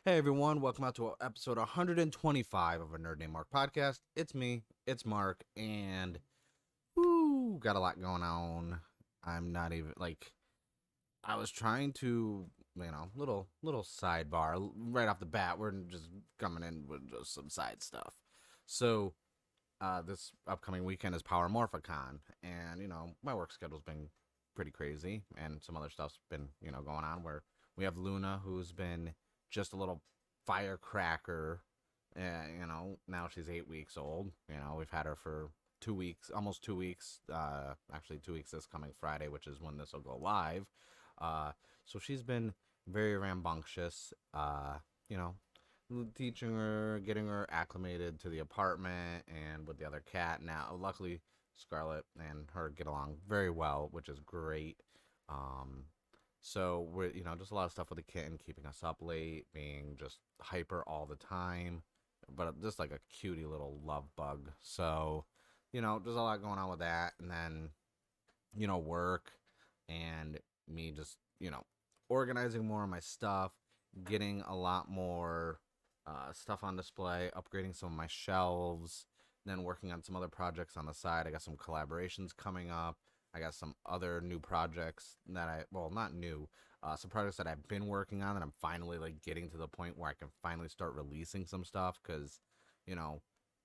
Hey everyone, welcome out to episode 125 of a Nerd Named Mark podcast. It's me, it's Mark, and woo, got a lot going on. I'm not even like I was trying to, little sidebar right off the bat. We're just coming in with just some side stuff. So, this upcoming weekend is Power Morphicon, and my work schedule's been pretty crazy, and some other stuff's been going on. Where we have Luna, who's been just a little firecracker. Now she's 8 weeks old. We've had her for 2 weeks, almost 2 weeks. Actually, 2 weeks this coming Friday, which is when this will go live. Uh, so she's been very rambunctious. You know, teaching her, getting her acclimated to the apartment and with the other cat. Now, luckily, Scarlett and her get along very well, which is great. Um, so we're just a lot of stuff with the kitten, keeping us up late, being just hyper all the time, but just like a cutie little love bug. So, there's a lot going on with that, and then work and me just organizing more of my stuff, getting a lot more stuff on display, upgrading some of my shelves, then working on some other projects on the side. I got some collaborations coming up. I got some other new projects that not new, some projects that I've been working on that I'm finally like getting to the point where I can finally start releasing some stuff because, you know,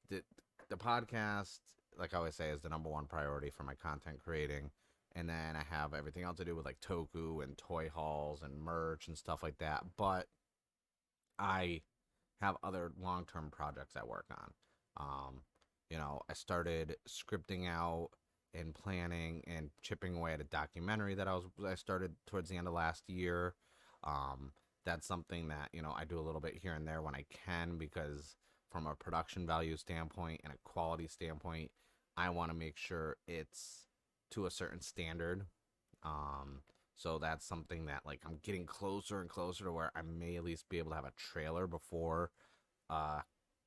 the, the podcast, like I always say, is the number one priority for my content creating. And then I have everything else to do with like Toku and toy hauls and merch and stuff like that. But I have other long term projects I work on. I started scripting out and planning and chipping away at a documentary that I started towards the end of last year. Um, that's something that I do a little bit here and there when I can because from a production value standpoint and a quality standpoint, I want to make sure it's to a certain standard. Um, so that's something that like I'm getting closer and closer to where I may at least be able to have a trailer before uh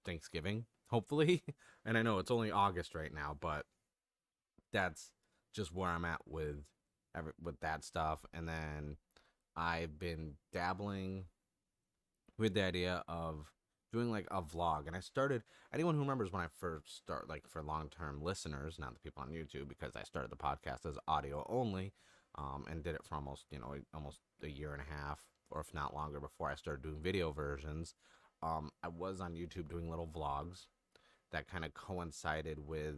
Thanksgiving, hopefully. And I know it's only August right now, but that's just where I'm at with that stuff. And then I've been dabbling with the idea of doing like a vlog. And I started, anyone who remembers when I first start, like for long term listeners, not the people on YouTube, because I started the podcast as audio only, and did it for almost a year and a half, or if not longer, before I started doing video versions. I was on YouTube doing little vlogs that kind of coincided with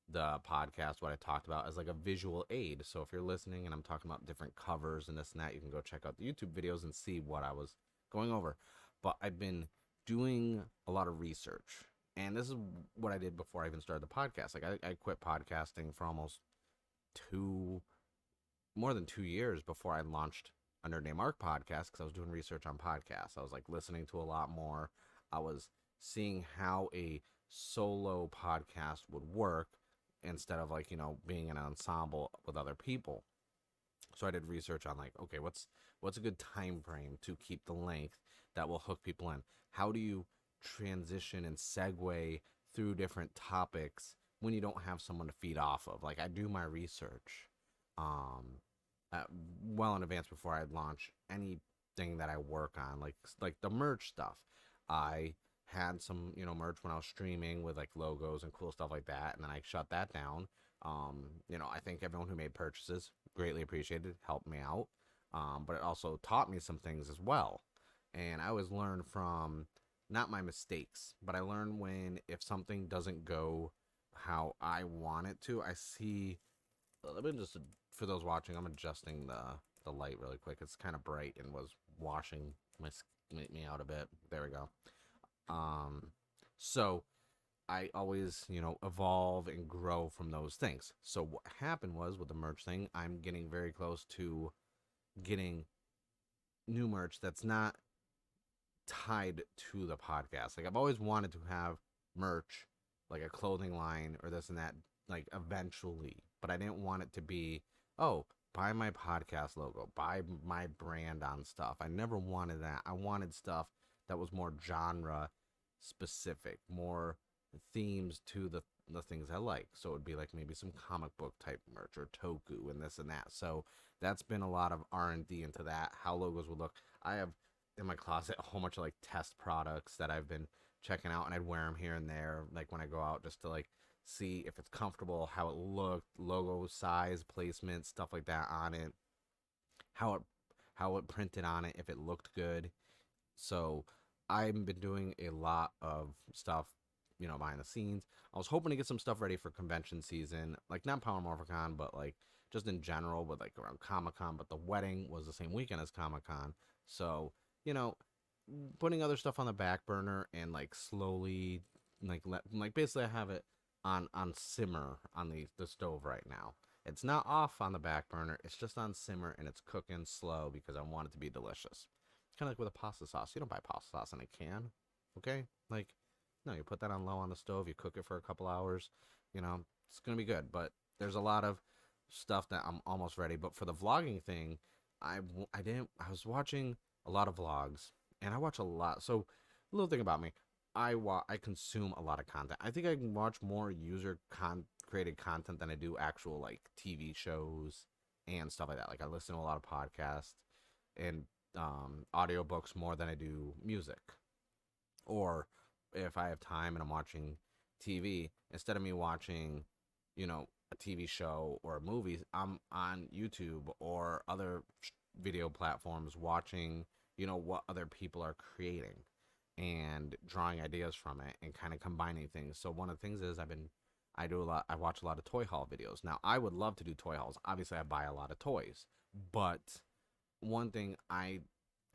the podcast, what I talked about as like a visual aid. So if you're listening and I'm talking about different covers and this and that, you can go check out the YouTube videos and see what I was going over. But I've been doing a lot of research. And this is what I did before I even started the podcast. Like I quit podcasting for almost two, more than 2 years before I launched Under Name Mark podcast because I was doing research on podcasts. I was like listening to a lot more. I was seeing how a solo podcast would work instead of like being an ensemble with other people. So I did research on like, okay, what's a good time frame to keep the length that will hook people in? How do you transition and segue through different topics when you don't have someone to feed off of? Like I do my research um uh, well in advance before I launch anything that I work on, like the merch stuff. I had some merch when I was streaming with like logos and cool stuff like that, and then I shut that down. I think everyone who made purchases greatly appreciated, helped me out, but it also taught me some things as well. And I always learn from not my mistakes, but I learn when if something doesn't go how I want it to. I see. Let me just for those watching, I'm adjusting the light really quick. It's kind of bright and was washing me out a bit. There we go. Um, so I always, evolve and grow from those things. So what happened was with the merch thing, I'm getting very close to getting new merch that's not tied to the podcast. Like I've always wanted to have merch, like a clothing line or this and that, like eventually, but I didn't want it to be, oh, buy my podcast logo, buy my brand on stuff. I never wanted that. I wanted stuff that was more genre specific, more themes to the things I like. So it would be like maybe some comic book type merch or toku and this and that. So that's been a lot of R&D into that, how logos would look. I have in my closet a whole bunch of like test products that I've been checking out, and I'd wear them here and there, like when I go out, just to like see if it's comfortable, how it looked, logo size, placement, stuff like that on it, how it how it printed on it, if it looked good. So I've been doing a lot of stuff, behind the scenes. I was hoping to get some stuff ready for convention season, like not Power Morphicon, but like just in general, with like around Comic Con. But the wedding was the same weekend as Comic Con, so you know, putting other stuff on the back burner and like slowly, like basically I have it on simmer on the stove right now. It's not off on the back burner. It's just on simmer and it's cooking slow because I want it to be delicious. Kind of like with a pasta sauce. You don't buy pasta sauce in a can, okay? Like, no, you put that on low on the stove. You cook it for a couple hours. It's gonna be good. But there's a lot of stuff that I'm almost ready. But for the vlogging thing, I didn't. I was watching a lot of vlogs, and I watch a lot. So, a little thing about me, I consume a lot of content. I think I can watch more created content than I do actual like TV shows and stuff like that. Like I listen to a lot of podcasts and audiobooks more than I do music. Or if I have time and I'm watching TV, instead of me watching, a TV show or a movie, I'm on YouTube or other video platforms watching, what other people are creating and drawing ideas from it and kind of combining things. So one of the things is I watch a lot of toy haul videos. Now, I would love to do toy hauls. Obviously, I buy a lot of toys, but one thing I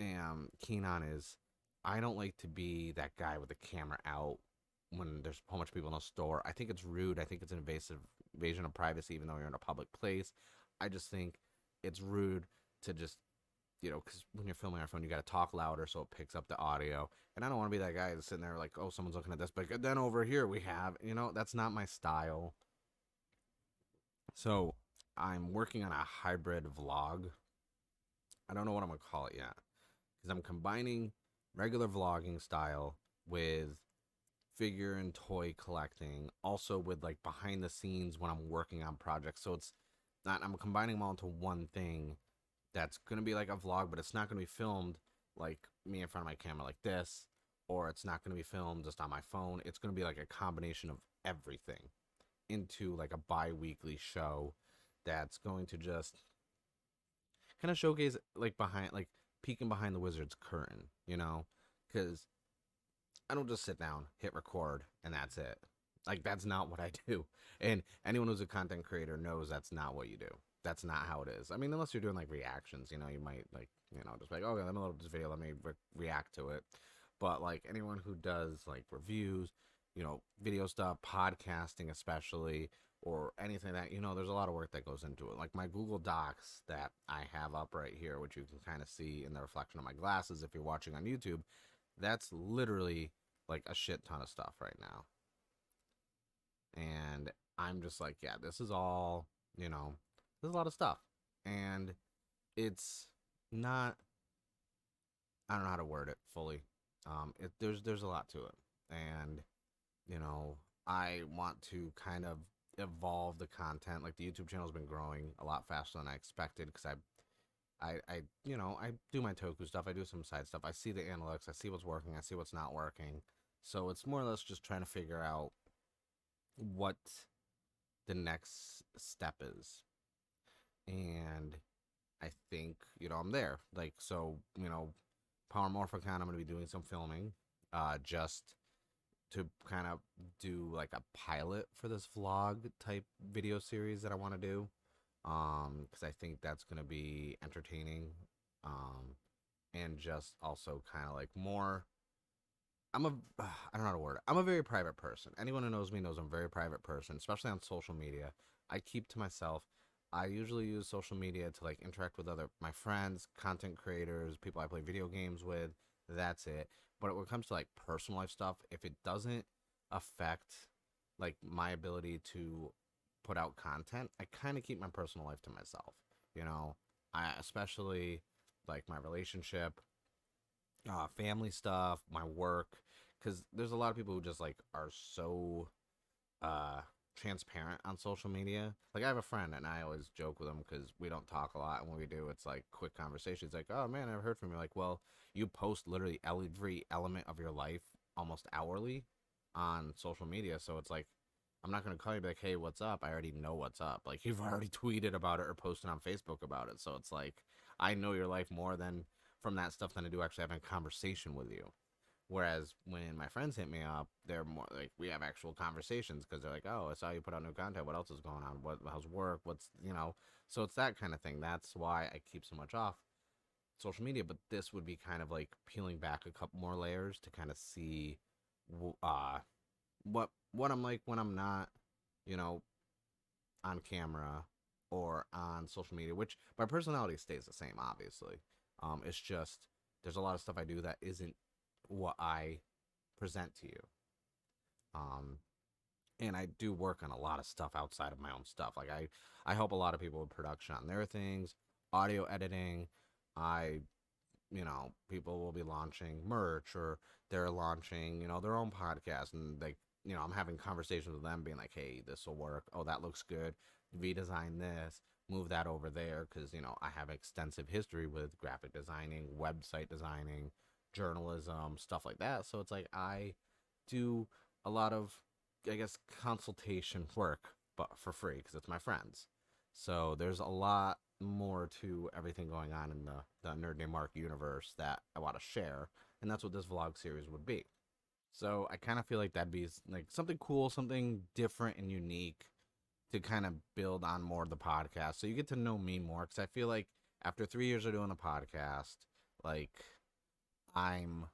am keen on is I don't like to be that guy with the camera out when there's a whole bunch of people in a store. I think it's rude. I think it's an invasion of privacy, even though you're in a public place. I just think it's rude to just, because when you're filming on your phone, you got to talk louder so it picks up the audio. And I don't want to be that guy that's sitting there like, oh, someone's looking at this, but then over here we have, that's not my style. So I'm working on a hybrid vlog. I don't know what I'm going to call it yet, because I'm combining regular vlogging style with figure and toy collecting, also with like behind the scenes when I'm working on projects. So it's not, I'm combining them all into one thing that's going to be like a vlog, but it's not going to be filmed like me in front of my camera like this, or it's not going to be filmed just on my phone. It's going to be like a combination of everything into like a bi-weekly show that's going to just kind of showcase like behind, like peeking behind the wizard's curtain, because I don't just sit down, hit record, and that's it. Like that's not what I do. And anyone who's a content creator knows that's not what you do. That's not how it is. I mean, unless you're doing like reactions, you might like, just like, okay, let me load this video, let me react to it. But like anyone who does like reviews, video stuff, podcasting especially, or anything that, there's a lot of work that goes into it. Like my Google Docs that I have up right here, which you can kind of see in the reflection of my glasses if you're watching on YouTube, that's literally like a shit ton of stuff right now. And I'm just like, yeah, this is all, there's a lot of stuff. And it's not, I don't know how to word it fully. There's a lot to it. And, I want to kind of evolve the content. Like the YouTube channel has been growing a lot faster than I expected, because I do my Toku stuff. I do some side stuff. I see the analytics. I see what's working. I see what's not working. So it's more or less just trying to figure out what the next step is. And I think, I'm there. Like, so, Power Morphicon, I'm going to be doing some filming, just to kind of do like a pilot for this vlog type video series that I want to do. Because I think that's going to be entertaining. And just also kind of like more, I don't know how to word it. I'm a very private person. Anyone who knows me knows I'm a very private person, especially on social media. I keep to myself. I usually use social media to like interact with my friends, content creators, people I play video games with. That's it. But when it comes to like personal life stuff, if it doesn't affect like my ability to put out content, I kind of keep my personal life to myself. I especially like my relationship, family stuff, my work, because there's a lot of people who just like are so transparent on social media. Like I have a friend and I always joke with him because we don't talk a lot, and when we do, it's like quick conversations. Like, oh man, I haven't heard from you. Like, well, you post literally every element of your life almost hourly on social media, so it's like I'm not gonna call you and be like, hey, what's up? I already know what's up. Like you've already tweeted about it or posted on Facebook about it, so it's like I know your life more than from that stuff than I do actually having a conversation with you. Whereas when my friends hit me up, they're more like we have actual conversations because they're like, "Oh, I saw you put out new content. What else is going on? How's work? What's?" So it's that kind of thing. That's why I keep so much off social media. But this would be kind of like peeling back a couple more layers to kind of see, uh, what I'm like when I'm not, you know, on camera or on social media. Which my personality stays the same, obviously. It's just there's a lot of stuff I do that isn't what I present to you. Um, and I do work on a lot of stuff outside of my own stuff. Like I help a lot of people with production on their things, audio editing. I, people will be launching merch or they're launching, their own podcast, and I'm having conversations with them being like, hey, this will work. Oh, that looks good. Redesign this, move that over there. Cause I have extensive history with graphic designing, website designing, journalism, stuff like that. So it's like, I do a lot of, I guess, consultation work, but for free because it's my friends. So there's a lot more to everything going on in the Nerd Named Mark universe that I want to share, and that's what this vlog series would be. So I kind of feel like that'd be like something cool, something different and unique to kind of build on more of the podcast. So you get to know me more because I feel like after 3 years of doing a podcast, like I'm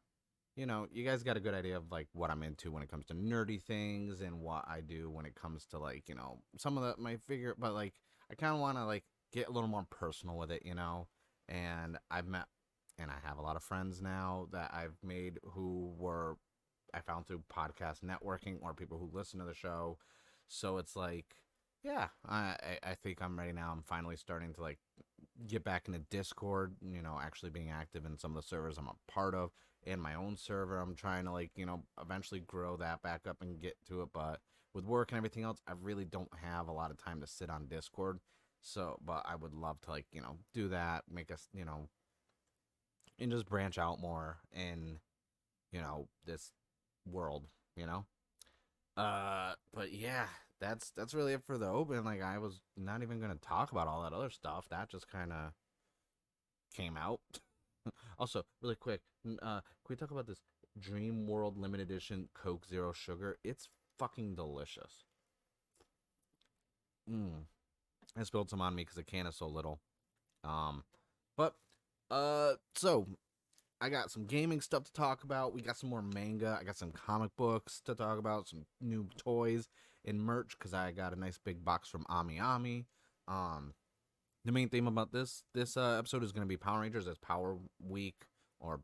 you guys got a good idea of like what I'm into when it comes to nerdy things and what I do when it comes to like, some of my figure, but like I kind of want to like get a little more personal with it. And I've met and I have a lot of friends now that I've made who were I found through podcast networking or people who listen to the show. So it's like, yeah, I think I'm ready now. I'm finally starting to like get back into Discord, actually being active in some of the servers I'm a part of and my own server. I'm trying to like, eventually grow that back up and get to it. But with work and everything else, I really don't have a lot of time to sit on Discord. So, but I would love to like, do that, make us, and just branch out more in, this world, you know? But yeah, that's really it for the open. Like I was not even gonna talk about all that other stuff. That just kind of came out. Also, really quick, can we talk about this Dream World limited edition Coke Zero Sugar? It's fucking delicious. Mm. I spilled some on me because the can is so little. Um, but so I got some gaming stuff to talk about. We got some more manga. I got some comic books to talk about. Some new toys and merch because I got a nice big box from Ami Ami. Um, the main theme about this episode is going to be Power Rangers as Power Week or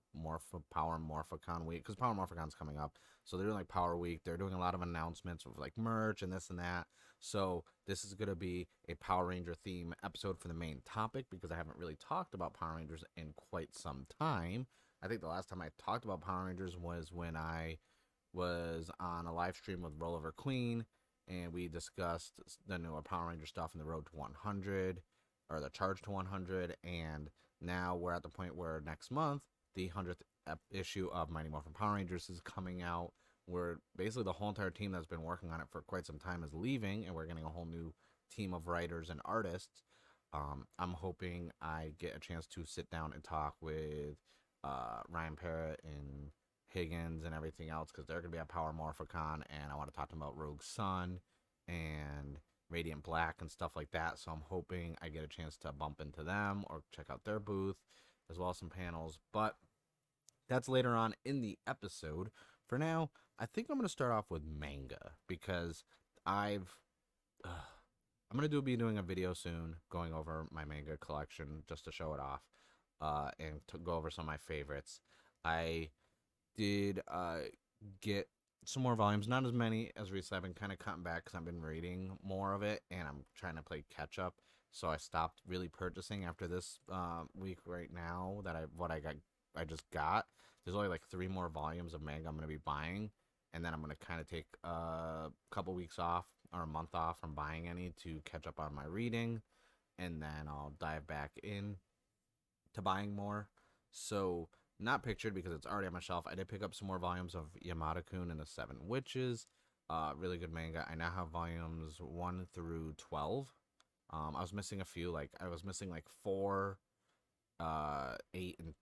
Power Morphicon Week because Power Morphicon's coming up. So they're doing like Power Week. They're doing a lot of announcements of like merch and this and that. So this is going to be a Power Ranger theme episode for the main topic because I haven't really talked about Power Rangers in quite some time. I think the last time I talked about Power Rangers was when I was on a live stream with Rollover Queen and we discussed the newer Power Ranger stuff in the Road to 100 or the Charge to 100, and now we're at the point where next month the 100th issue of Mighty Morphin Power Rangers is coming out. Where basically the whole entire team that's been working on it for quite some time is leaving, and we're getting a whole new team of writers and artists. I'm hoping I get a chance to sit down and talk with Ryan Parrott and Higgins and everything else because they're going to be at Power Morphicon, and I want to talk to them about Rogue Sun and Radiant Black and stuff like that. So I'm hoping I get a chance to bump into them or check out their booth as well as some panels. But that's later on in the episode. For now, I think I'm going to start off with manga because I've. I'm going to be doing a video soon going over my manga collection just to show it off and to go over some of my favorites. I did get some more volumes, not as many as recently. I've been kind of cutting back because I've been reading more of it and I'm trying to play catch up. So I stopped really purchasing after this week right now that I just got. There's only like 3 more volumes of manga I'm going to be buying, and then I'm going to kind of take a couple weeks off or a month off from buying any to catch up on my reading, and then I'll dive back in to buying more. So, not pictured because it's already on my shelf. I did pick up some more volumes of Yamada-kun and the Seven Witches. Really good manga. I now have volumes 1 through 12. I was missing a few. Like, I was missing like 4, 8, and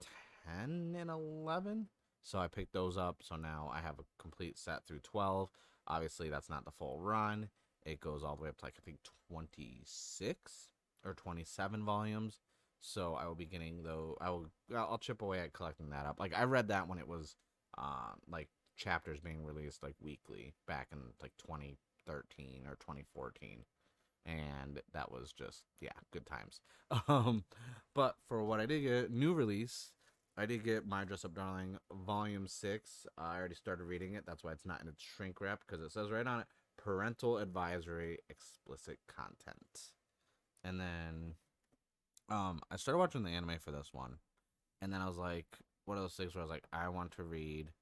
10, and 11. So I picked those up. So now I have a complete set through 12. Obviously, that's not the full run. It goes all the way up to, like, I think 26 or 27 volumes. So I will be getting, though, I'll chip away at collecting that up. Like, I read that when it was like chapters being released like weekly back in like 2013 or 2014, and that was just, yeah, good times. But for what I did get, new release, I did get My Dress Up Darling Volume 6. I already started reading it. That's why it's not in its shrink wrap, because it says right on it, parental advisory, explicit content. And then I started watching the anime for this one, and then I was like, one of those things where I was like, I want to read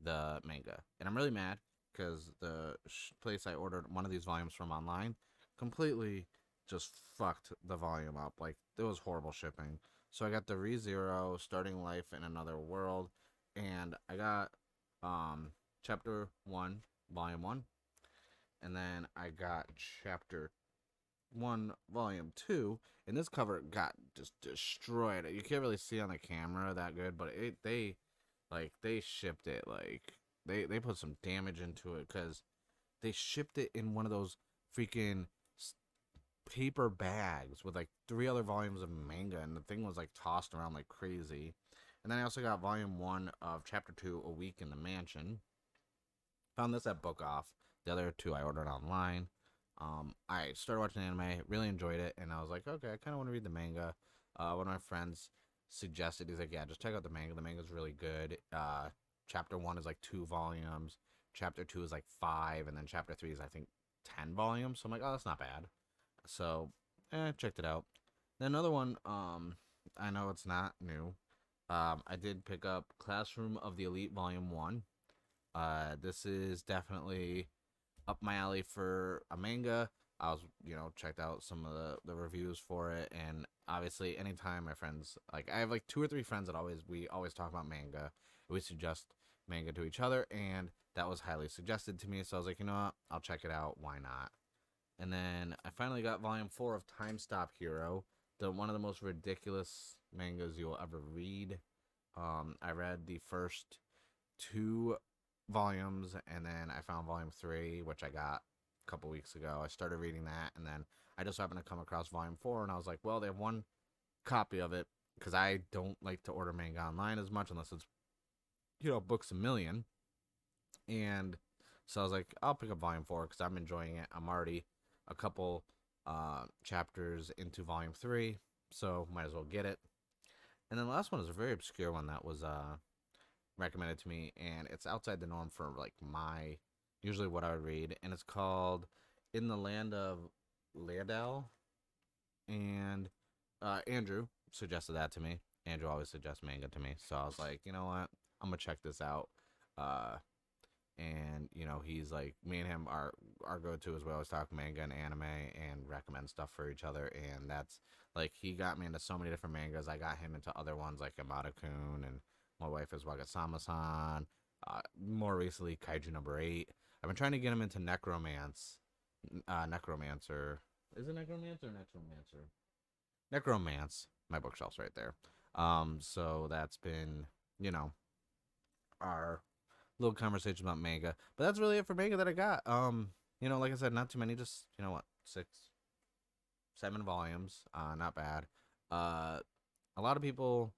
the manga, and I'm really mad because the place I ordered one of these volumes from online completely just fucked the volume up. Like, it was horrible shipping. So I got the ReZero, Starting Life in Another World, and I got chapter 1, volume 1, and then I got chapter 1, volume 2, and this cover got just destroyed. You can't really see on the camera that good, but they shipped it, like, they put some damage into it, because they shipped it in one of those freaking paper bags with like 3 other volumes of manga, and the thing was like tossed around like crazy. And then I also got volume 1 of chapter 2, A Week in the Mansion. Found this at Book Off. The other 2 I ordered online. I started watching anime, really enjoyed it, and I was like, okay, I kind of want to read the manga. One of my friends suggested, he's like, yeah, just check out the manga. The manga's really good. Chapter 1 is like 2 volumes. Chapter 2 is like 5, and then chapter 3 is, I think, 10 volumes. So I'm like, oh, that's not bad. So, checked it out. Then another one, I know it's not new. I did pick up Classroom of the Elite Volume 1. This is definitely up my alley for a manga. I was, checked out some of the reviews for it, and obviously anytime my friends, like, I have like 2 or 3 friends that we always talk about manga. We suggest manga to each other, and that was highly suggested to me, so I was like, you know what, I'll check it out, why not? And then I finally got volume 4 of Time Stop Hero, one of the most ridiculous mangas you'll ever read. I read the first 2 volumes, and then I found volume 3, which I got a couple weeks ago. I started reading that, and then I just happened to come across volume 4, and I was like, well, they have 1 copy of it, because I don't like to order manga online as much unless it's, Books A Million. And so I was like, I'll pick up volume 4 because I'm enjoying it. I'm already a couple chapters into volume 3, so might as well get it. And then the last one is a very obscure one that was recommended to me, and it's outside the norm for like my usually what I would read, and it's called In the Land of Leodal. And Andrew suggested that to me. Andrew always suggests manga to me, so I was like, you know what, I'm gonna check this out. And he's like, me and him, our go-to is we always talk manga and anime and recommend stuff for each other, and that's like, he got me into so many different mangas. I got him into other ones like Yamada-kun, and my wife is Wagasama-san. More recently, Kaiju number 8. I've been trying to get him into Necromancer. Is it Necromancer or Necromancer? Necromance. My bookshelf's right there. So that's been, our little conversation about manga. But that's really it for manga that I got. Like I said, not too many, just, 6, 7 volumes. Not bad. A lot of people,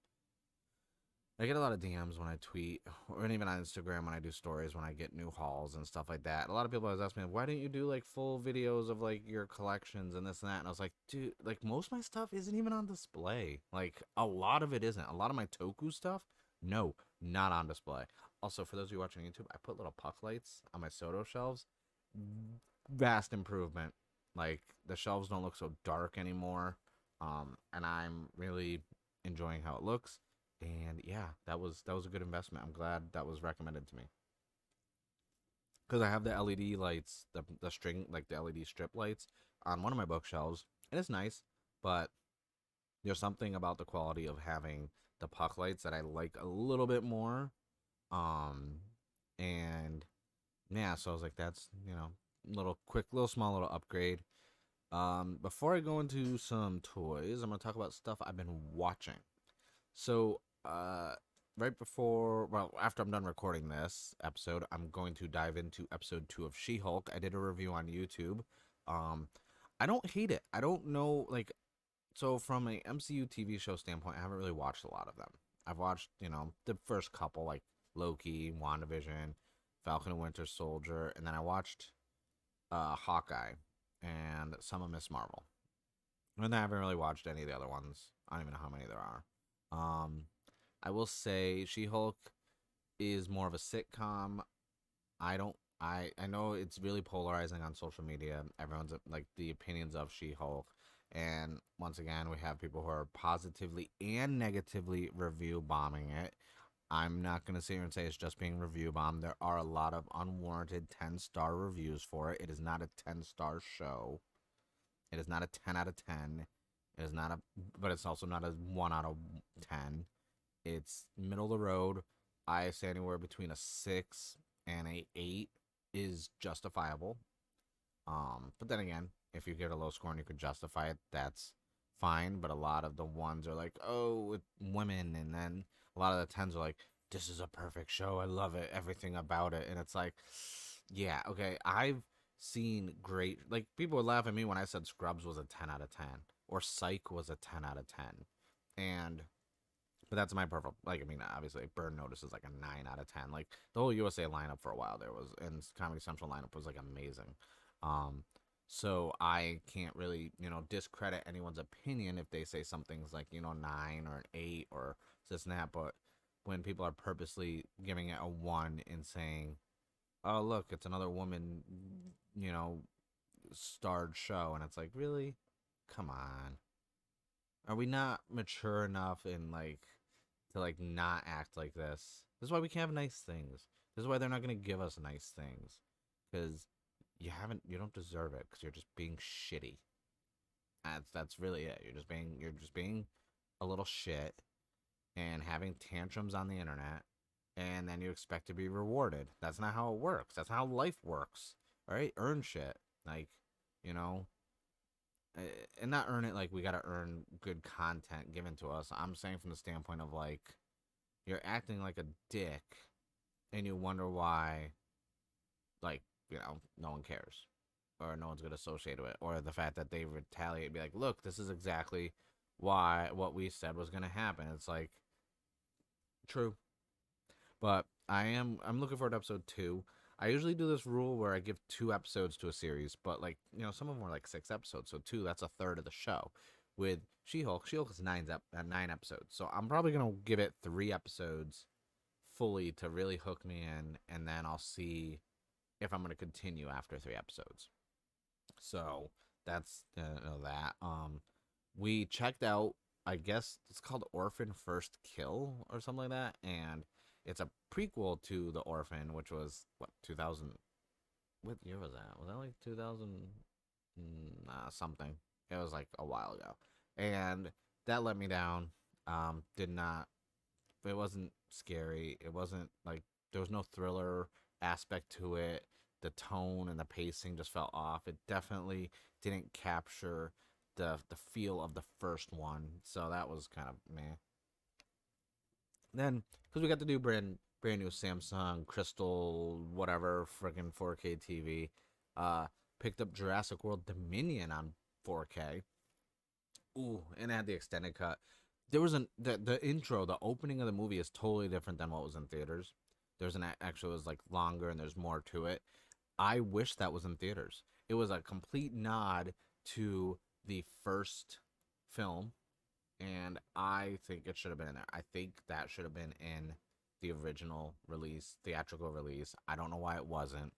I get a lot of DMs when I tweet, or even on Instagram when I do stories, when I get new hauls and stuff like that. A lot of people always ask me, why didn't you do like full videos of like your collections and this and that? And I was like, dude, like, most of my stuff isn't even on display. Like, a lot of it isn't. A lot of my Toku stuff, no, not on display. Also, for those of you watching YouTube, I put little puck lights on my Soto shelves. Vast improvement. Like, the shelves don't look so dark anymore. And I'm really enjoying how it looks. And yeah, that was a good investment. I'm glad that was recommended to me. because I have the LED lights, the string, like the LED strip lights, on one of my bookshelves, and it's nice, but there's something about the quality of having the puck lights that I like a little bit more. Um, and yeah, so I was like, that's little quick, little small, little upgrade. Before I go into some toys, I'm gonna talk about stuff I've been watching. So, right before, well, after I'm done recording this episode, I'm going to dive into episode 2 of She-Hulk. I did a review on YouTube. Um, I don't hate it. I don't know, like, so from a MCU TV show standpoint, I haven't really watched a lot of them. I've watched, the first couple, like Loki, WandaVision, Falcon and Winter Soldier, and then I watched Hawkeye and some of Miss Marvel. And I haven't really watched any of the other ones. I don't even know how many there are. Um, I will say She-Hulk is more of a sitcom. I don't. I know it's really polarizing on social media. Everyone's like the opinions of She-Hulk, and once again, we have people who are positively and negatively review bombing it. I'm not gonna sit here and say it's just being review bombed. There are a lot of unwarranted 10-star reviews for it. It is not a 10-star show. It is not a 10 out of 10. It is not a, but it's also not a 1 out of 10. It's middle of the road. I say anywhere between a 6 and a 8 is justifiable. But then again, if you get a low score and you could justify it, that's fine. But a lot of the ones are like, oh, it's women, and then a lot of the tens are like, this is a perfect show. I love it, everything about it, and it's like, yeah, okay. I've seen great, like people would laugh at me when I said Scrubs was a 10 out of 10 or Psych was a 10 out of 10, and but that's my perfect. Like, I mean, obviously, Burn Notice is like a 9 out of 10. Like the whole USA lineup for a while there was, and Comedy Central lineup was like amazing. Um, so I can't really, discredit anyone's opinion if they say something's like 9 or an 8 or this and that. But when people are purposely giving it a 1 and saying, "Oh, look, it's another woman," you know, starred show, and it's like, really, come on. Are we not mature enough in like to like not act like this? This is why we can't have nice things. This is why they're not gonna give us nice things, because you don't deserve it because you're just being shitty. That's really it. You're just being a little shit and having tantrums on the internet, and then you expect to be rewarded. That's not how it works. That's not how life works. All right, earn shit. Like, you know, and not earn it like we gotta earn good content given to us. I'm saying from the standpoint of like you're acting like a dick, and you wonder why, like no one cares, or no one's gonna associate with it, or the fact that they retaliate, and be like, look, this is exactly why what we said was gonna happen. It's like true, but I'm looking forward to episode 2. I usually do this rule where I give 2 episodes to a series, but like some of them are like 6 episodes, so two that's a third of the show. With She-Hulk, She-Hulk is 9 episodes, so I'm probably gonna give it 3 episodes fully to really hook me in, and then I'll see if I'm gonna continue after 3 episodes. So that's that. We checked out. I guess it's called Orphan First Kill or something like that, and it's a prequel to The Orphan, which was what 2000. What year was that? Was that like 2000 something? It was like a while ago, and that let me down. Did not. It wasn't scary. It wasn't like there was no thriller aspect to it. The tone and the pacing just fell off. It definitely didn't capture the feel of the first one. So that was kind of meh. Then because we got the new brand new Samsung Crystal whatever freaking 4K TV, uh, picked up Jurassic World Dominion on 4K. Ooh, and it had the extended cut. There was the intro, the opening of the movie is totally different than what was in theaters. There's an actual was like longer and there's more to it. I wish that was in theaters. It was a complete nod to the first film, and I think it should have been in there. I think that should have been in the original release, theatrical release. I don't know why it wasn't.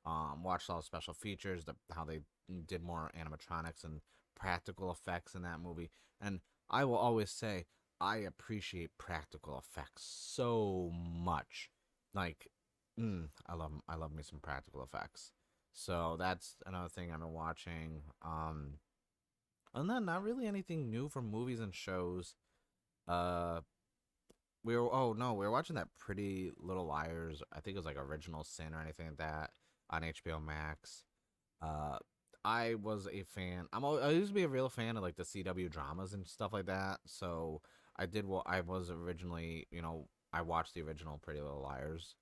Watched all the special features, how they did more animatronics and practical effects in that movie, and I will always say I appreciate practical effects so much. Like I love me some practical effects. So that's another thing I've been watching. And then not really anything new from movies and shows. Uh, we were watching that Pretty Little Liars. I think it was like Original Sin or anything like that on HBO Max. Uh, I was a fan. I used to be a real fan of like the CW dramas and stuff like that. So I did what I was originally. I watched the original Pretty Little Liars.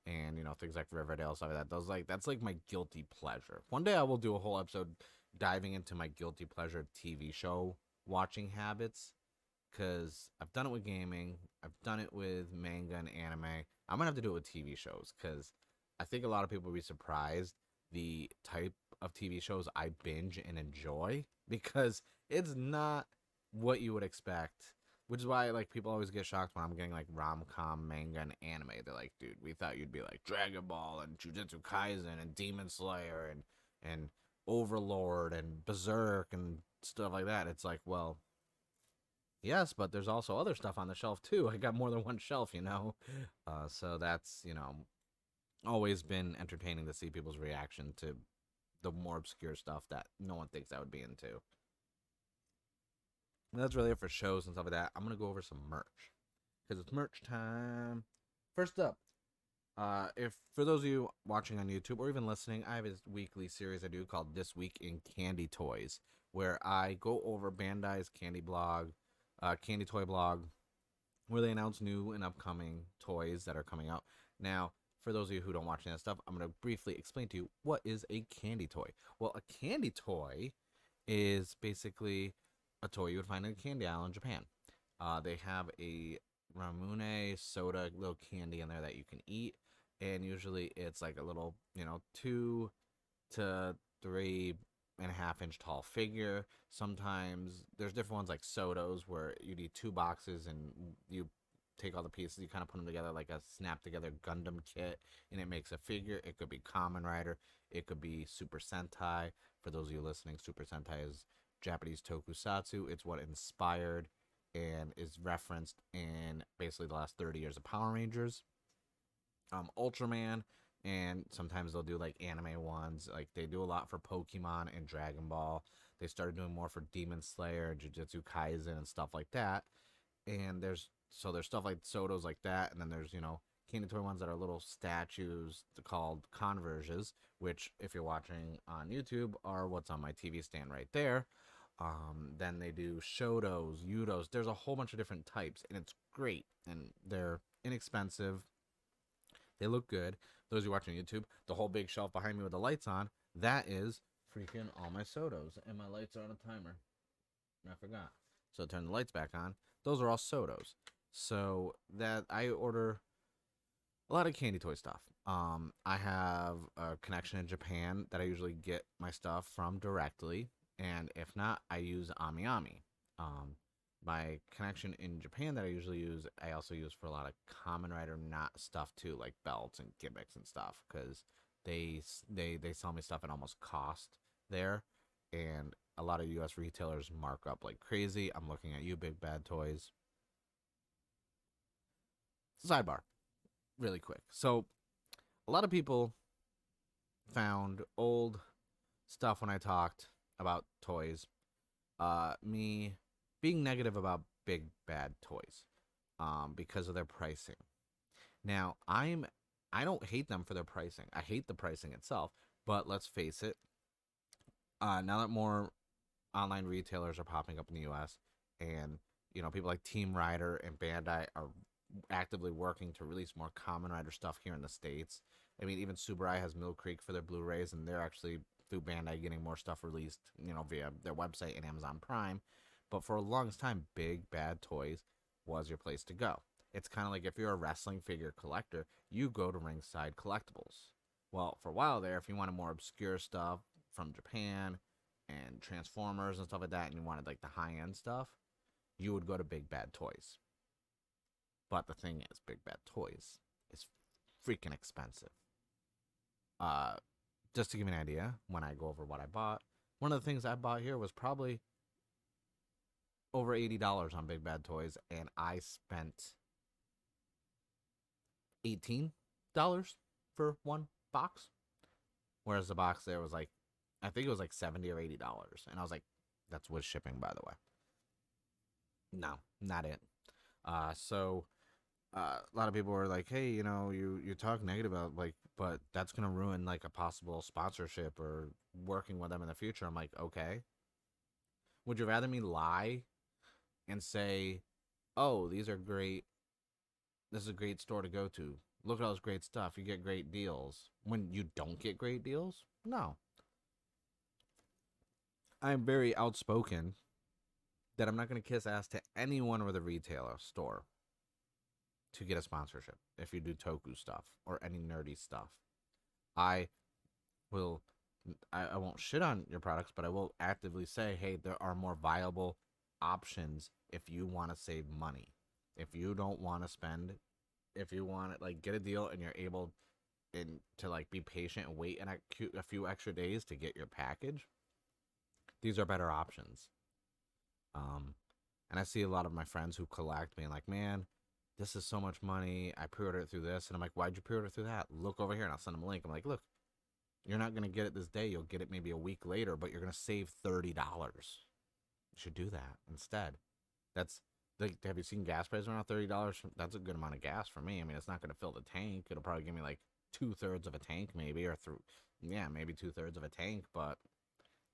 And things like Riverdale, stuff like that. That's like my guilty pleasure. One day I will do a whole episode diving into my guilty pleasure TV show watching habits, because I've done it with gaming, I've done it with manga and anime. I'm gonna have to do it with TV shows, because I think a lot of people will be surprised the type of TV shows I binge and enjoy, because it's not what you would expect. Which is why like people always get shocked when I'm getting like rom com, manga, and anime. They're like, dude, we thought you'd be like Dragon Ball and Jujutsu Kaisen and Demon Slayer and Overlord and Berserk and stuff like that. It's like, well, yes, but there's also other stuff on the shelf too. I got more than one shelf. So that's always been entertaining to see people's reaction to the more obscure stuff that no one thinks I would be into. And that's really it for shows and stuff like that. I'm gonna go over some merch because it's merch time. First up, if for those of you watching on YouTube or even listening, I have a weekly series I do called This Week in Candy Toys, where I go over Bandai's candy blog, candy toy blog, where they announce new and upcoming toys that are coming out. Now, for those of you who don't watch that stuff, I'm going to briefly explain to you what is a candy toy. Well, a candy toy is basically a toy you would find in a candy aisle in Japan. They have a Ramune soda little candy in there that you can eat, and usually it's like a little, 2 to 3.5 inch tall figure. Sometimes there's different ones like Sodos where you need 2 boxes and you take all the pieces, you kind of put them together like a snap together Gundam kit, and it makes a figure. It could be Kamen Rider, it could be Super Sentai. For those of you listening, Super Sentai is Japanese tokusatsu. It's what inspired and is referenced in basically the last 30 years of Power Rangers, Ultraman, and sometimes they'll do like anime ones. Like they do a lot for Pokemon and Dragon Ball. They started doing more for Demon Slayer, Jujutsu Kaisen, and stuff like that. And there's stuff like Sotos like that, and then there's candy toy ones that are little statues called converges, which if you're watching on YouTube are what's on my TV stand right there. Then they do Shotos, Yudos. There's a whole bunch of different types, and it's great, and they're inexpensive. They look good. Those of you watching YouTube, the whole big shelf behind me with the lights on, that is freaking all my Sotos, and my lights are on a timer. I forgot. So turn the lights back on. Those are all Sotos. So that I order a lot of candy toy stuff. I have a connection in Japan that I usually get my stuff from directly, and if not, I use AmiAmi. Um, my connection in Japan that I usually use, I also use for a lot of Kamen Rider not stuff too, like belts and gimmicks and stuff, because they sell me stuff at almost cost there, and a lot of U.S. retailers mark up like crazy. I'm looking at you, Big Bad Toys. Sidebar, really quick. So a lot of people found old stuff when I talked about toys. Me being negative about Big Bad Toys, because of their pricing. Now I don't hate them for their pricing. I hate the pricing itself, but let's face it. Now that more online retailers are popping up in the U.S. and people like Team Rider and Bandai are actively working to release more Kamen Rider stuff here in the States. I mean, even Subaru has Mill Creek for their Blu-rays, and they're actually through Bandai getting more stuff released, via their website and Amazon Prime. But for a longest time, Big Bad Toys was your place to go. It's kind of like if you're a wrestling figure collector, you go to Ringside Collectibles. Well, for a while there, if you wanted more obscure stuff from Japan and Transformers and stuff like that, and you wanted like the high end stuff, you would go to Big Bad Toys. But the thing is, Big Bad Toys is freaking expensive. Uh, just to give you an idea, when I go over what I bought, one of the things I bought here was probably over $80 on Big Bad Toys, and I spent 18. for one box. Whereas the box there was like, I think it was like $70 or $80. And I was like, that's with shipping, by the way. No, not it. A lot of people were like, hey, you talk negative about like, but that's gonna ruin like a possible sponsorship or working with them in the future. I'm like, okay. Would you rather me lie and say, oh, these are great. This is a great store to go to. Look at all this great stuff. You get great deals. When you don't get great deals, no. I'm very outspoken that I'm not gonna kiss ass to anyone with a retailer store to get a sponsorship if you do toku stuff or any nerdy stuff. I will I won't shit on your products, but I will actively say, hey, there are more viable options if you want to save money. If you don't want to spend, if you want to like get a deal and you're able to like be patient and wait a few extra days to get your package, these are better options. And I see a lot of my friends who collect being like, man, this is so much money. I pre-ordered it through this. And I'm like, why'd you pre-order through that? Look over here. And I'll send them a link. I'm like, look, you're not going to get it this day. You'll get it maybe a week later, but you're going to save $30. You should do that instead. That's like, have you seen gas prices around $30? That's a good amount of gas for me. I mean, it's not going to fill the tank. It'll probably give me like 2/3 of a tank maybe, or through, yeah, maybe 2/3 of a tank, but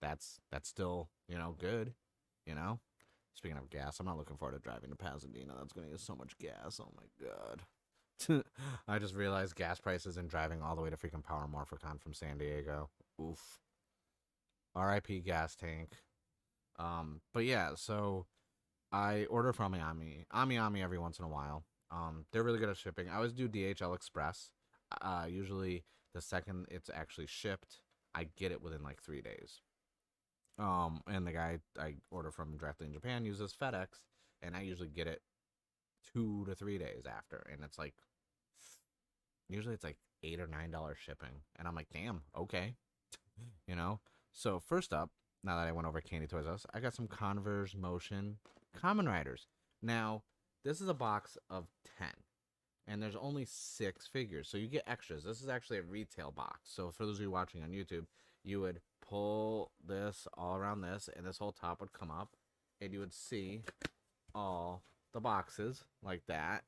that's still, good, you know? Speaking of gas, I'm not looking forward to driving to Pasadena. That's going to use so much gas. Oh my God. I just realized gas prices and driving all the way to freaking Power Morphicon from San Diego. Oof. RIP gas tank. But yeah, so I order from Ami every once in a while. They're really good at shipping. I always do DHL Express. Usually the second it's actually shipped, I get it within like 3 days. And the guy I order from directly in Japan uses FedEx, and I usually get it 2 to 3 days after, and it's like usually it's like $8 or $9 shipping, and I'm like, damn, okay, you know. So first up, now that I went over Candy Toys R Us, I got some Converse Motion Kamen Riders. Now this is a box of 10, and there's only 6 figures, so you get extras. This is actually a retail box. So for those of you watching on YouTube, you would pull this all around this, and this whole top would come up, and you would see all the boxes like that,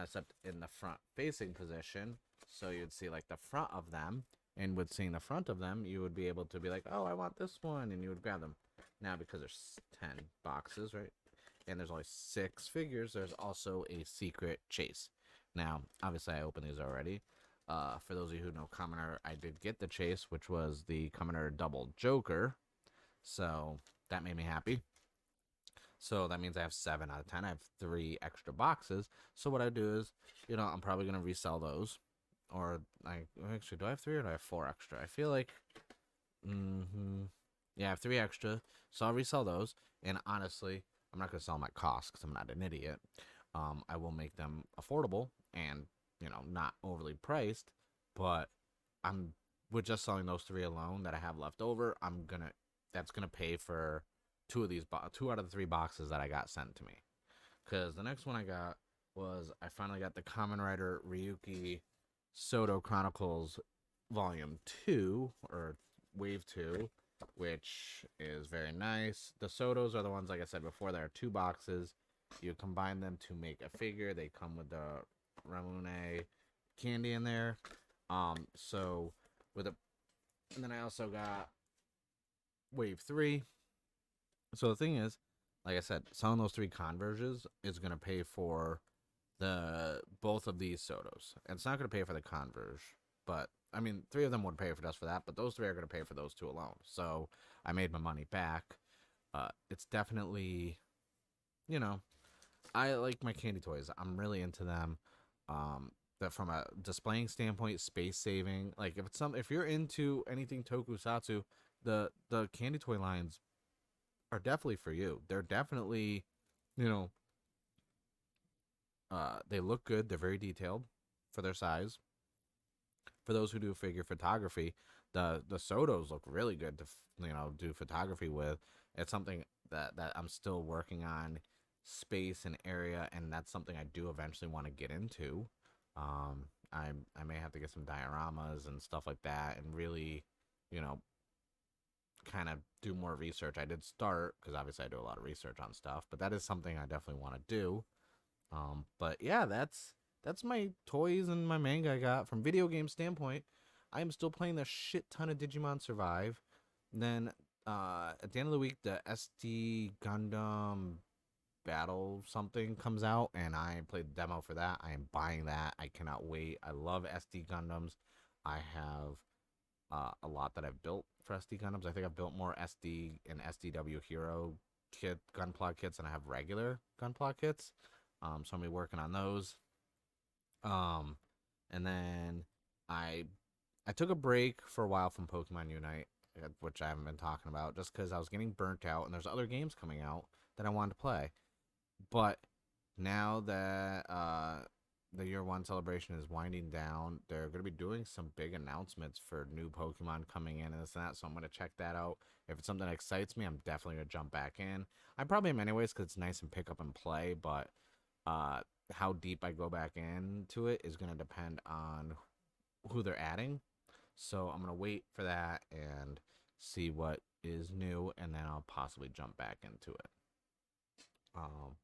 except in the front facing position. So you'd see like the front of them, and with seeing the front of them, you would be able to be like, oh, I want this one, and you would grab them. Now, because there's 10 boxes, right, and there's only 6 figures, there's also a secret chase. Now, obviously, I opened these already. For those of you who know Kamen Rider, I did get the chase, which was the Kamen Rider Double Joker. So that made me happy. So that means I have 7 out of 10. I have 3 extra boxes. So what I do is, I'm probably going to resell those. Or, actually, do I have 3 or do I have 4 extra? I feel like, yeah, I have 3 extra. So I'll resell those. And honestly, I'm not going to sell them at cost because I'm not an idiot. I will make them affordable and, not overly priced. But I'm with just selling those 3 alone that I have left over, that's gonna pay for 2 of these 2 out of the 3 boxes that I got sent to me. Because the next one I got was I finally got the Kamen Rider Ryuki Soto Chronicles Volume 2 or Wave 2, which is very nice. The Sotos are the ones, like I said before, there are 2 boxes. You combine them to make a figure. They come with the Ramune candy in there. So with and then I also got Wave 3. So the thing is, like I said, selling those 3 converges is gonna pay for both of these Sotos. And it's not gonna pay for the converge, but I mean 3 of them would pay for just for that, but those 3 are gonna pay for those 2 alone. So I made my money back. It's definitely, I like my candy toys. I'm really into them. That from a displaying standpoint, space saving. Like if you're into anything tokusatsu, the candy toy lines are definitely for you. They're definitely, they look good. They're very detailed for their size. For those who do figure photography, the Sotos look really good to do photography with. It's something that I'm still working on, space and area, and that's something I do eventually want to get into. I may have to get some dioramas and stuff like that, and really, you know, kind of do more research. I did start because obviously I do a lot of research on stuff, but that is something I definitely want to do. But yeah, that's my toys and my manga I got from video game standpoint. I am still playing the shit ton of Digimon Survive. And then at the end of the week, the SD Gundam Battle something comes out, and I played the demo for that. I am buying that. I cannot wait. I love SD Gundams. I have a lot that I've built for SD Gundams. I think I've built more SD and SDW Hero kit gunpla kits than I have regular gunpla kits. So I'm gonna be working on those. Um, and then I I took a break for a while from Pokemon Unite, which I haven't been talking about, just because I was getting burnt out, and there's other games coming out that I wanted to play. But now that the year one celebration is winding down, they're going to be doing some big announcements for new Pokemon coming in and this and that. So I'm going to check that out. If it's something that excites me, I'm definitely going to jump back in. I probably am anyways because it's nice and pick up and play. But uh, how deep I go back into it is going to depend on who they're adding. So I'm going to wait for that and see what is new, and then I'll possibly jump back into it. Um,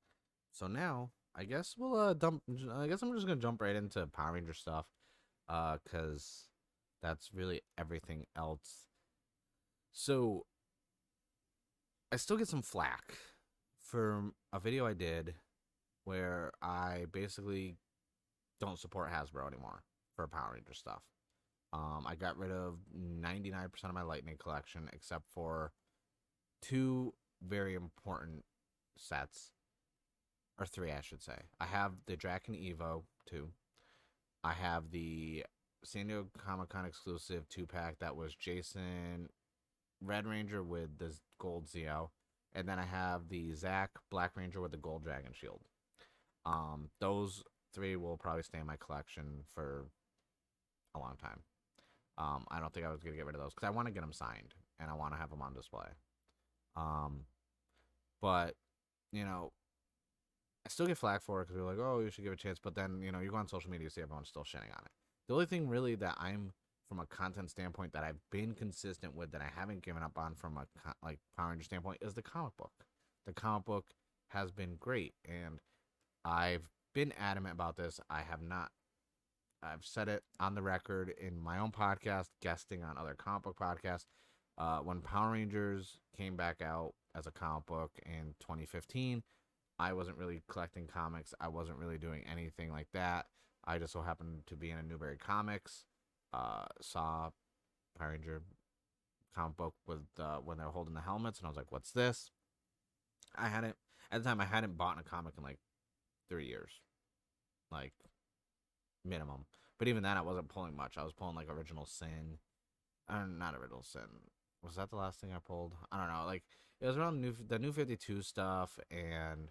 so now I guess we'll dump. I guess I'm just gonna jump right into Power Ranger stuff, cause that's really everything else. So I still get some flack for a video I did where I basically don't support Hasbro anymore for Power Ranger stuff. I got rid of 99% of my Lightning collection except for two very important sets, or three, I should say. I have the Draken Evo 2. I have the San Diego Comic Con exclusive 2 pack that was Jason Red Ranger with the gold Zeo. And then I have the Zack Black Ranger with the gold Dragon Shield. Those three will probably stay in my collection for a long time. I don't think I was going to get rid of those because I want to get them signed and I want to have them on display. Um, but, you know, I still get flack for it because we're like, oh, you should give it a chance. But then, you go on social media, you see everyone's still shitting on it. The only thing really that I'm, from a content standpoint, that I've been consistent with, that I haven't given up on from a like Power Ranger standpoint, is the comic book. The comic book has been great, and I've been adamant about this. I have not. I've said it on the record in my own podcast, guesting on other comic book podcasts. When Power Rangers came back out as a comic book in 2015, I wasn't really collecting comics. I wasn't really doing anything like that. I just so happened to be in a Newberry Comics. Saw Power Ranger comic book with when they were holding the helmets, and I was like, "What's this?" I hadn't at the time. I hadn't bought a comic in like 3 years, like minimum. But even then, I wasn't pulling much. I was pulling like Original Sin, not Original Sin. Was that the last thing I pulled? I don't know. Like it was around the New 52 stuff and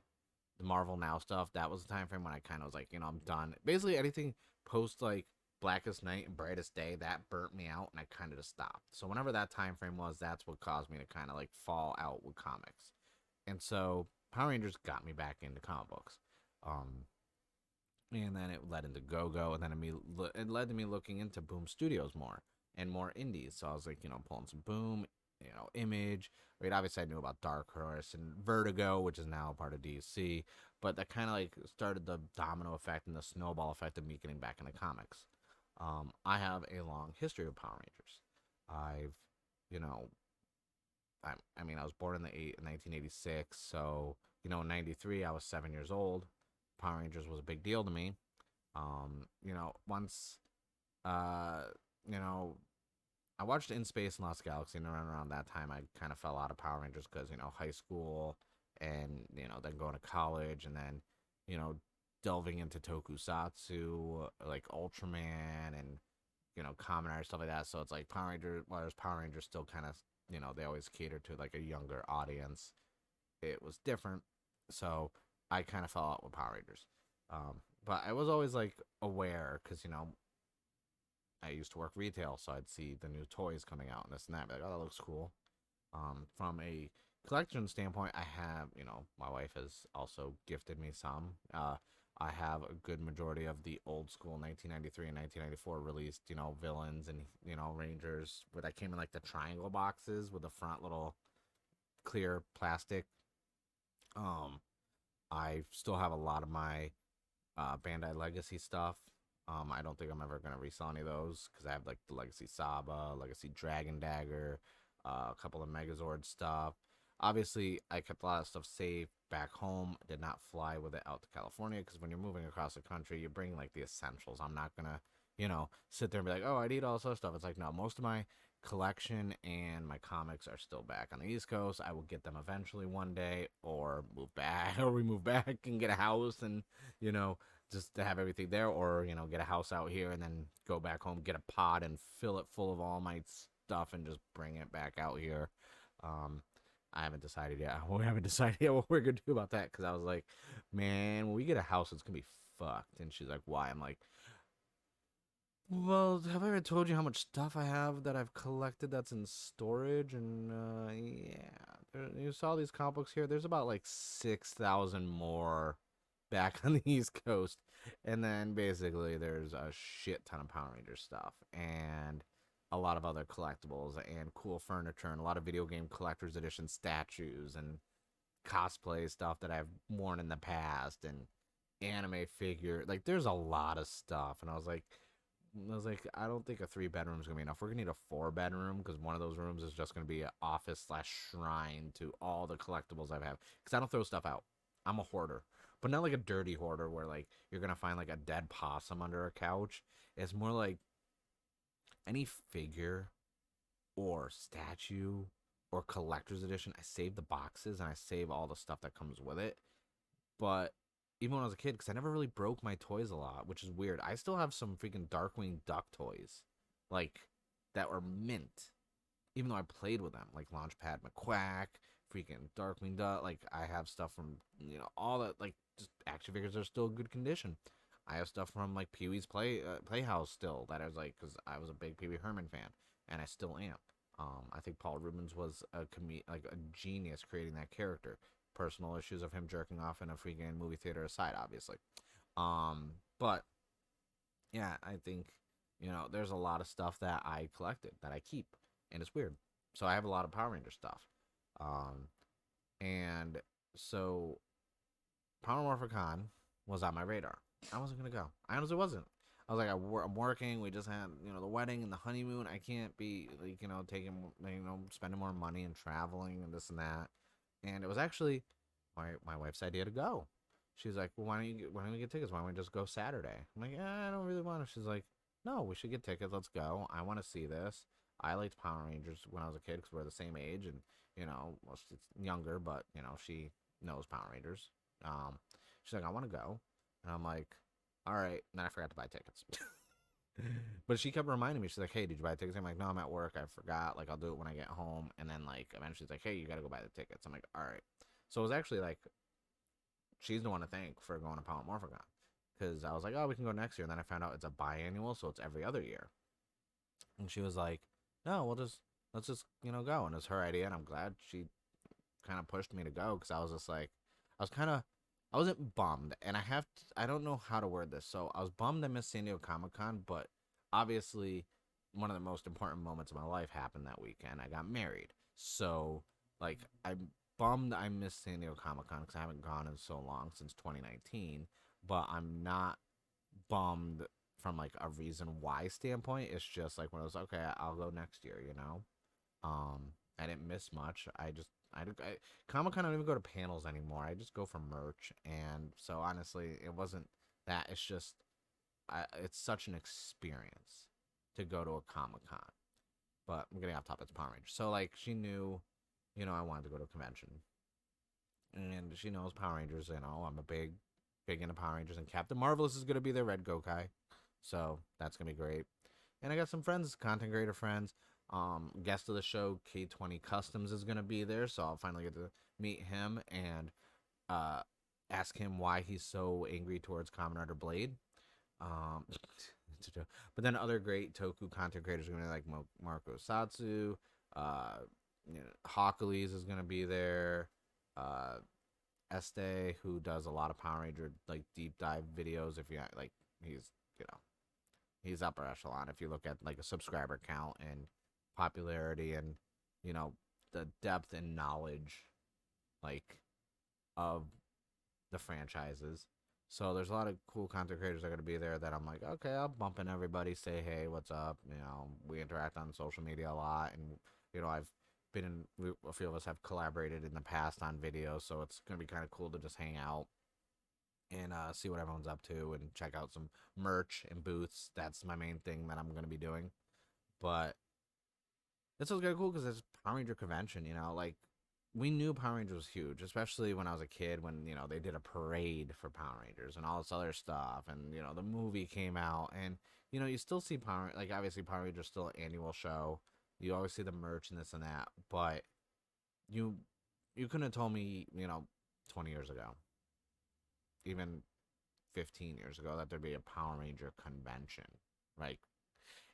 the Marvel Now stuff. That was the time frame when I kind of was like, I'm done. Basically, anything post like Blackest Night and Brightest Day, that burnt me out, and I kind of just stopped. So whenever that time frame was, that's what caused me to kind of like fall out with comics. And so Power Rangers got me back into comic books. Um, and then it led into Go Go, and then it led to me looking into Boom Studios more and more indies. So I was like, pulling some Boom, Image. I mean, obviously I knew about Dark Horse and Vertigo, which is now a part of DC, but that kind of like started the domino effect and the snowball effect of me getting back into comics. I have a long history of Power Rangers. I've, you know, I mean, I was born in 1986, so in '93 I was 7 years old. Power Rangers was a big deal to me. Once, uh, you know, I watched In Space and Lost Galaxy, and around that time, I kind of fell out of Power Rangers because high school, and then going to college, and then delving into Tokusatsu like Ultraman and Kamen Rider, stuff like that. So it's like Power Rangers. Whereas Power Rangers still kind of they always cater to like a younger audience. It was different, so I kind of fell out with Power Rangers. But I was always like aware because I used to work retail, so I'd see the new toys coming out and this and that. Like, oh, that looks cool. From a collection standpoint, I have, my wife has also gifted me some. I have a good majority of the old school 1993 and 1994 released, villains and, Rangers, where that came in like the triangle boxes with the front little clear plastic. Um, I still have a lot of my Bandai Legacy stuff. I don't think I'm ever gonna resell any of those because I have like the Legacy Saba, Legacy Dragon Dagger, a couple of Megazord stuff. Obviously, I kept a lot of stuff safe back home. I did not fly with it out to California because when you're moving across the country, you bring like the essentials. I'm not gonna, sit there and be like, oh, I need all this other stuff. It's like, no, most of my collection and my comics are still back on the East Coast. I will get them eventually one day, or move back, or we move back and get a house and, you know, just to have everything there, or get a house out here and then go back home, get a pod and fill it full of all my stuff and just bring it back out here. Um, I haven't decided yet. We haven't decided yet what we're gonna do about that because I was like, man, when we get a house, it's gonna be fucked. And she's like, why? I'm like, well, have I ever told you how much stuff I have that I've collected that's in storage? And yeah, you saw these comic books here. There's about like 6,000 more back on the East Coast, and then basically there's a shit ton of Power Ranger stuff and a lot of other collectibles and cool furniture and a lot of video game collector's edition statues and cosplay stuff that I've worn in the past and anime figure. Like there's a lot of stuff, and I was like, I don't think a 3 bedroom is gonna be enough. We're gonna need a 4 bedroom because one of those rooms is just gonna be an office slash shrine to all the collectibles I have. Because I don't throw stuff out. I'm a hoarder, but not like a dirty hoarder where like you're gonna find like a dead possum under a couch. It's more like any figure or statue or collector's edition. I save the boxes and I save all the stuff that comes with it. But even when I was a kid, because I never really broke my toys a lot, which is weird. I still have some freaking Darkwing Duck toys, like that were mint, even though I played with them, like Launchpad McQuack, freaking Darkwing Duck. Like I have stuff from all that, like just action figures are still in good condition. I have stuff from like Pee Wee's Playhouse still that I was like, because I was a big Pee Wee Herman fan, and I still am. I think Paul Rubens was like a genius creating that character. Personal issues of him jerking off in a freaking movie theater aside, obviously. But yeah, I think there's a lot of stuff that I collected that I keep, and it's weird. So I have a lot of Power Ranger stuff, um, and so Power Morphicon was on my radar. I wasn't gonna go. I honestly wasn't. I was like, I'm working. We just had the wedding and the honeymoon. I can't be like taking spending more money and traveling and this and that. And it was actually my wife's idea to go. She's like, well, why don't we get tickets? Why don't we just go Saturday? I'm like, I don't really want to. She's like, no, we should get tickets. Let's go. I want to see this. I liked Power Rangers when I was a kid because we're the same age, and well, she's younger, but she knows Power Rangers. Um, she's like, I want to go, and I'm like, all right. And then I forgot to buy tickets. But she kept reminding me. She's like, hey, did you buy tickets? I'm like, no, I'm at work. I forgot. Like, I'll do it when I get home. And then, like, eventually she's like, hey, you got to go buy the tickets. I'm like, all right. So it was actually like, she's the one to thank for going to Power Morphicon. Because I was like, oh, we can go next year. And then I found out it's a biannual, so it's every other year. And she was like, no, let's just, go. And it's her idea. And I'm glad she kind of pushed me to go because I was just like, I wasn't bummed, and I don't know how to word this. So I was bummed I missed San Diego Comic Con, but obviously one of the most important moments of my life happened that weekend. I got married. So, like, I'm bummed I missed San Diego Comic Con because I haven't gone in so long since 2019, but I'm not bummed from, like, a reason why standpoint. It's just, like, when I was, okay, I'll go next year. I didn't miss much. I Comic Con, I don't even go to panels anymore. I just go for merch, and so honestly, it wasn't that. It's just, it's such an experience to go to a Comic Con. But I'm getting off topic. It's Power Rangers. So like, she knew, I wanted to go to a convention, and she knows Power Rangers. I'm a big into Power Rangers, and Captain Marvelous is gonna be there, Red Gokai, so that's gonna be great. And I got some friends, content creator friends. Guest of the show, K20 Customs is gonna be there, so I'll finally get to meet him and uh, ask him why he's so angry towards Kamen Rider Blade. Um, but then other great Toku content creators are gonna be like Marco Satsu, Hawkleys is gonna be there. Uh, Este, who does a lot of Power Ranger like deep dive videos. If you like, he's you know he's upper echelon. If you look at like a subscriber count and popularity and you know the depth and knowledge like of the franchises. So there's a lot of cool content creators that are going to be there that I'm like, okay, I'll bump in everybody, say, hey, what's up? We interact on social media a lot. And, I've been a few of us have collaborated in the past on videos. So it's going to be kind of cool to just hang out and see what everyone's up to and check out some merch and booths. That's my main thing that I'm going to be doing. But this was kind of cool because it's Power Ranger convention, like we knew Power Rangers was huge, especially when I was a kid when, they did a parade for Power Rangers and all this other stuff. And, the movie came out and, you still see like obviously Power Rangers still an annual show. You always see the merch and this and that. But you, you couldn't have told me, 20 years ago, even 15 years ago, that there'd be a Power Ranger convention. Like,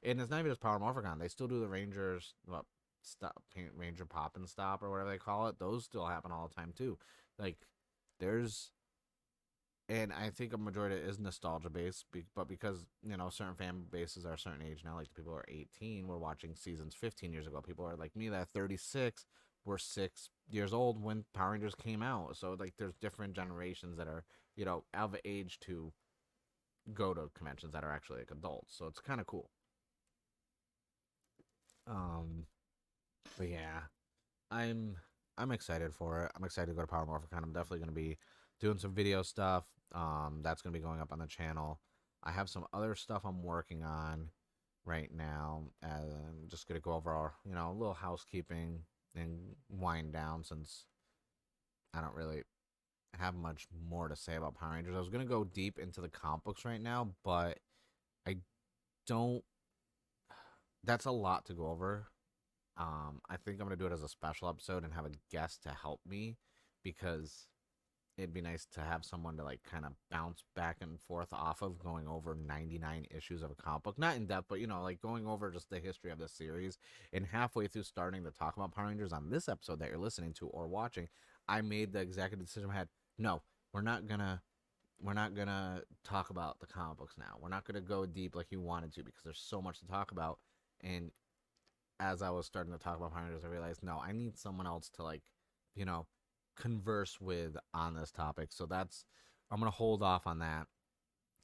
and it's not even just Power Morphicon. They still do the Rangers, stop Ranger Pop and Stop or whatever they call it. Those still happen all the time too. Like there's, and I think a majority is nostalgia based, but because certain fan bases are a certain age now, like the people who are 18 were watching seasons 15 years ago. People are like me that 36 were 6 years old when Power Rangers came out. So like there's different generations that are of age to go to conventions that are actually like adults. So it's kind of cool. Um, but yeah, I'm I'm excited for it. I'm excited to go to Power Morphicon. I'm definitely going to be doing some video stuff. That's going to be going up on the channel. I have some other stuff I'm working on right now. I'm just going to go over a little housekeeping and wind down since I don't really have much more to say about Power Rangers. I was going to go deep into the comic books right now, but I don't. That's a lot to go over. I think I'm gonna do it as a special episode and have a guest to help me because it'd be nice to have someone to like kind of bounce back and forth off of going over 99 issues of a comic book, not in depth, but like going over just the history of the series. And halfway through starting to talk about Power Rangers on this episode that you're listening to or watching, I made the executive decision. I had no, we're not gonna. We're not gonna talk about the comic books now. We're not gonna go deep like you wanted to because there's so much to talk about. And as I was starting to talk about Power Rangers, I realized no, I need someone else to like, you know, converse with on this topic. So I'm gonna hold off on that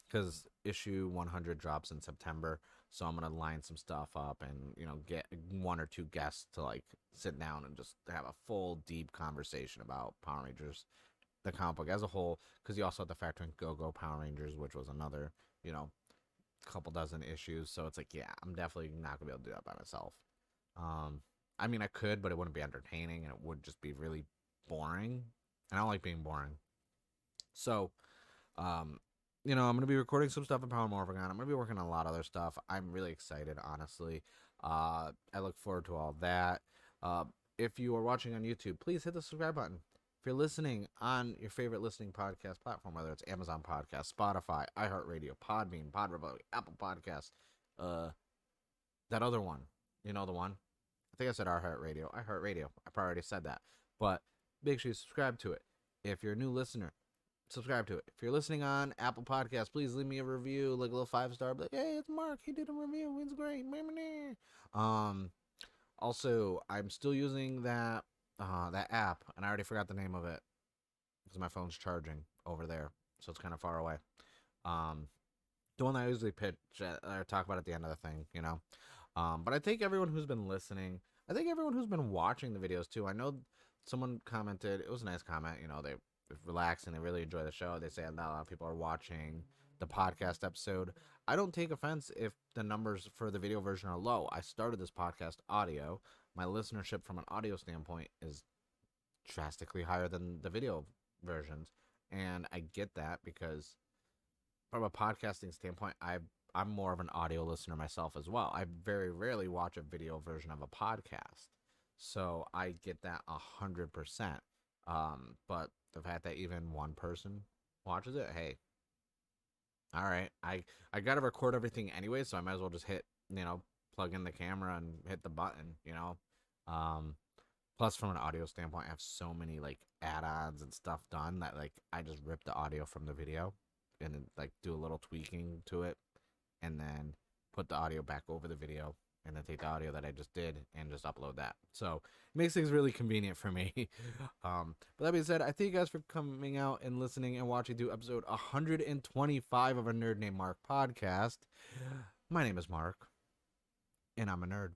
because issue 100 drops in September. So I'm gonna line some stuff up and get one or two guests to like sit down and just have a full deep conversation about Power Rangers, the comic book as a whole. Because you also have to factor in Go Go Power Rangers, which was another couple dozen issues. So it's like, yeah, I'm definitely not gonna be able to do that by myself. Um, I mean, I could, but it wouldn't be entertaining, and it would just be really boring. And I don't like being boring. So, um, I'm gonna be recording some stuff in Power Morphicon. I'm gonna be working on a lot of other stuff. I'm really excited, honestly. I look forward to all that. Uh, if you are watching on YouTube, please hit the subscribe button. If you're listening on your favorite listening podcast platform, whether it's Amazon Podcast, Spotify, iHeartRadio, Podbean, Podrepublic, Apple Podcasts, uh, that other one, the one. I think I said iHeartRadio. iHeartRadio. I probably already said that, but make sure you subscribe to it. If you're a new listener, subscribe to it. If you're listening on Apple Podcasts, please leave me a review, like a little 5-star. Like, hey, it's Mark. He did a review. It's great. Um, also, I'm still using that app, and I already forgot the name of it because my phone's charging over there, so it's kind of far away. Um, the one that I usually pitch or talk about at the end of the thing, But I think everyone who's been listening, I think everyone who's been watching the videos too. I know someone commented, it was a nice comment, they relax and they really enjoy the show. They say a lot of people are watching the podcast episode. I don't take offense if the numbers for the video version are low. I started this podcast audio. My listenership from an audio standpoint is drastically higher than the video versions. And I get that because from a podcasting standpoint, I'm more of an audio listener myself as well. I very rarely watch a video version of a podcast, so I get that 100%. But the fact that even one person watches it, hey, all right. I gotta record everything anyway, so I might as well just hit plug in the camera and hit the button. Um, Plus, from an audio standpoint, I have so many like add-ons and stuff done that like I just rip the audio from the video and then like do a little tweaking to it, and then put the audio back over the video, and then take the audio that I just did and just upload that. So it makes things really convenient for me. But that being said, I thank you guys for coming out and listening and watching to episode 125 of a Nerd Named Mark podcast. My name is Mark, and I'm a nerd.